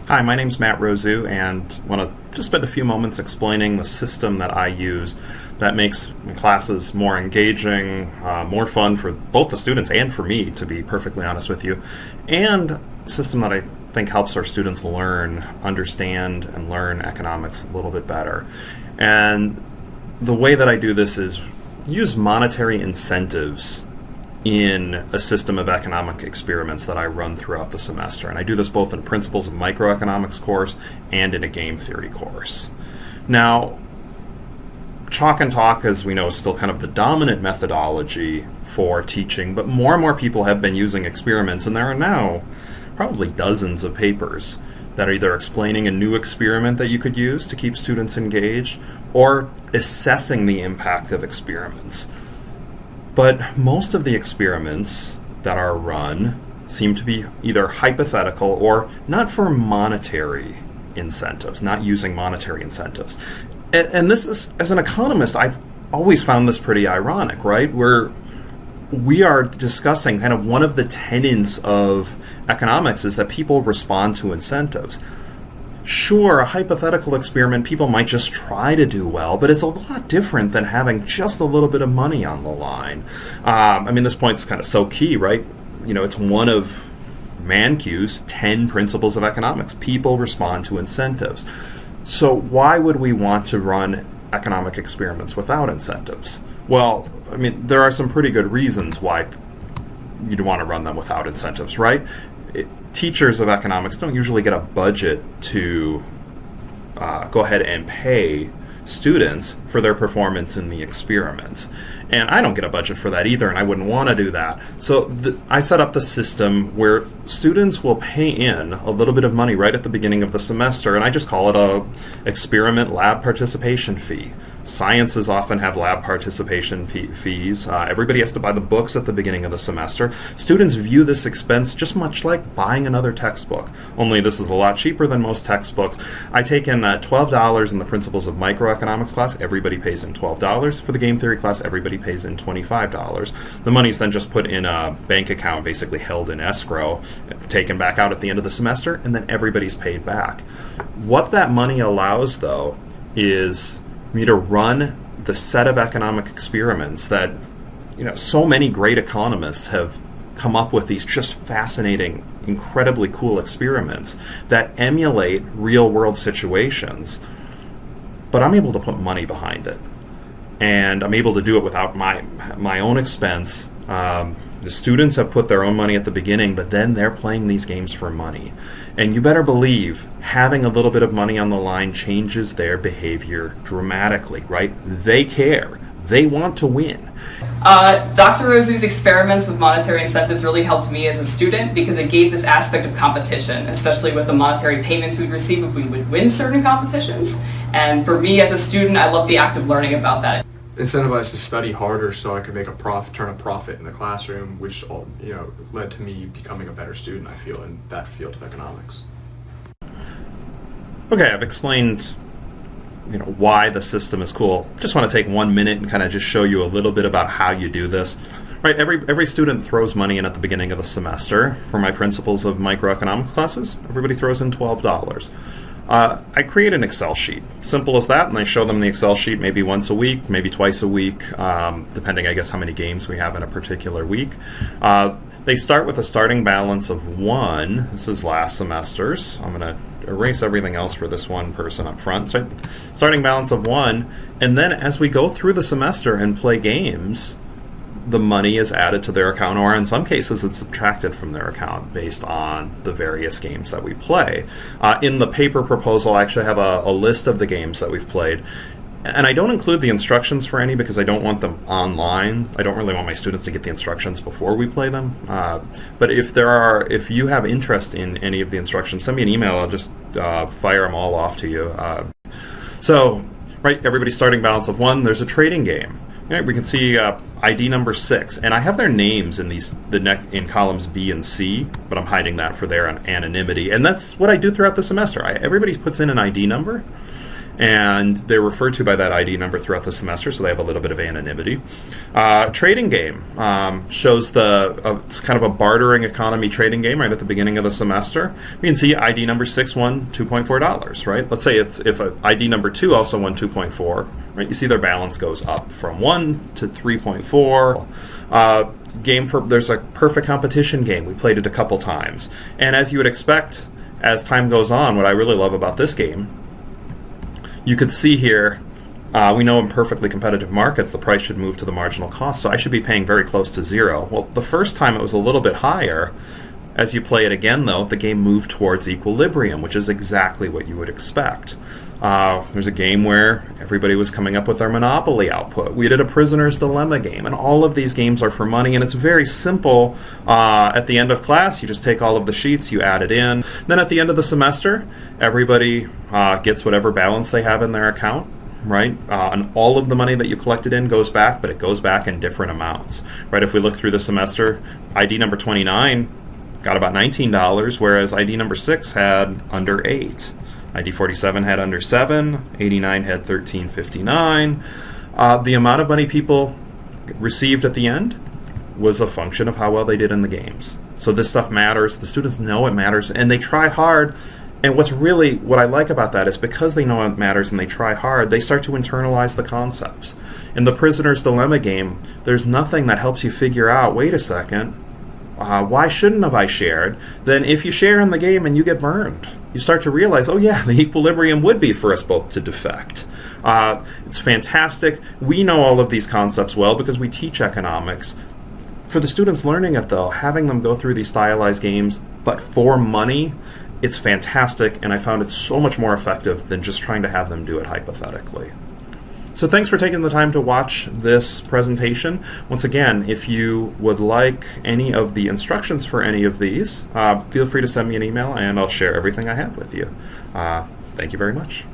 Hi, my name's Matt Rosu, and I want to just spend a few moments explaining the system that I use that makes classes more engaging, more fun for both the students and for me, to be perfectly honest with you, and a system that I think helps our students understand, and learn economics a little bit better. And the way that I do this is use monetary incentives in a system of economic experiments that I run throughout the semester. And I do this both in Principles of Microeconomics course and in a game theory course. Now, chalk and talk, as we know, is still kind of the dominant methodology for teaching, but more and more people have been using experiments, and there are now probably dozens of papers that are either explaining a new experiment that you could use to keep students engaged or assessing the impact of experiments. But most of the experiments that are run seem to be either hypothetical or not for monetary incentives, not using monetary incentives. And this is, as an economist, I've always found this pretty ironic, right? We are discussing kind of one of the tenets of economics is that people respond to incentives. Sure, a hypothetical experiment, people might just try to do well, but it's a lot different than having just a little bit of money on the line. This point's kind of so key, right? It's one of Mankiw's 10 principles of economics. People respond to incentives. So why would we want to run economic experiments without incentives? Well, there are some pretty good reasons why you'd want to run them without incentives, right? Teachers of economics don't usually get a budget to go ahead and pay students for their performance in the experiments. And I don't get a budget for that either, and I wouldn't want to do that. So I set up the system where students will pay in a little bit of money right at the beginning of the semester, and I just call it a experiment lab participation fee. Sciences often have lab participation fees. Everybody has to buy the books at the beginning of the semester. Students view this expense just much like buying another textbook, only this is a lot cheaper than most textbooks. I take in $12 in the Principles of Microeconomics class. Everybody pays in $12. For the game theory class, everybody pays in $25. The money's then just put in a bank account, basically held in escrow, taken back out at the end of the semester, and then everybody's paid back. What that money allows, though, is me to run the set of economic experiments that so many great economists have come up with, these just fascinating, incredibly cool experiments that emulate real world situations, but I'm able to put money behind it, and I'm able to do it without my own expense. The students have put their own money at the beginning, but then they're playing these games for money. And you better believe having a little bit of money on the line changes their behavior dramatically, right? They care. They want to win. Dr. Rosu's experiments with monetary incentives really helped me as a student because it gave this aspect of competition, especially with the monetary payments we'd receive if we would win certain competitions. And for me as a student, I love the act of learning about that. Incentivized to study harder so I could make turn a profit in the classroom, which led to me becoming a better student, I feel, in that field of economics. Okay, I've explained why the system is cool. Just want to take 1 minute and kind of just show you a little bit about how you do this. Right, every student throws money in at the beginning of the semester. For my Principles of Microeconomics classes, everybody throws in $12. I create an Excel sheet, simple as that, and I show them the Excel sheet maybe once a week, maybe twice a week, depending, I guess, how many games we have in a particular week. They start with a starting balance of 1. This is last semester's. I'm going to erase everything else for this one person up front. So starting balance of 1, and then as we go through the semester and play games, the money is added to their account, or in some cases it's subtracted from their account based on the various games that we play. In the paper proposal, I actually have a list of the games that we've played, and I don't include the instructions for any because I don't want them online. I don't really want my students to get the instructions before we play them. But if you have interest in any of the instructions, send me an email. I'll just fire them all off to you. Right, everybody's starting balance of 1. There's a trading game. Right, we can see ID number 6, and I have their names in in columns B and C, but I'm hiding that for their anonymity. And that's what I do throughout the semester. Everybody puts in an ID number, and they're referred to by that ID number throughout the semester, so they have a little bit of anonymity. Trading game shows it's kind of a bartering economy trading game right at the beginning of the semester. We can see ID number 6 won $2.4, right? Let's say if ID number 2 also won 2.4, right? You see their balance goes up from 1 to 3.4. There's a perfect competition game. We played it a couple times. And as you would expect, as time goes on, what I really love about this game, you could see here, we know in perfectly competitive markets, the price should move to the marginal cost, so I should be paying very close to zero. Well, the first time it was a little bit higher. As you play it again, though, the game moved towards equilibrium, which is exactly what you would expect. There's a game where everybody was coming up with their Monopoly output. We did a Prisoner's Dilemma game, and all of these games are for money, and it's very simple. At the end of class, you just take all of the sheets, you add it in. Then at the end of the semester, everybody gets whatever balance they have in their account. Right, and all of the money that you collected in goes back, but it goes back in different amounts. Right, if we look through the semester, ID number 29 got about $19, whereas ID number 6 had under 8. ID 47 had under 7. 89 had $13.59. The amount of money people received at the end was a function of how well they did in the games. So this stuff matters. The students know it matters, and they try hard. And what I like about that is because they know it matters and they try hard, they start to internalize the concepts. In the Prisoner's Dilemma game, there's nothing that helps you figure out, wait a second, why shouldn't have I shared? Then if you share in the game and you get burned, you start to realize, oh yeah, the equilibrium would be for us both to defect. It's fantastic. We know all of these concepts well because we teach economics. For the students learning it, though, having them go through these stylized games, but for money, it's fantastic, and I found it so much more effective than just trying to have them do it hypothetically. So thanks for taking the time to watch this presentation. Once again, if you would like any of the instructions for any of these, feel free to send me an email, and I'll share everything I have with you. Thank you very much.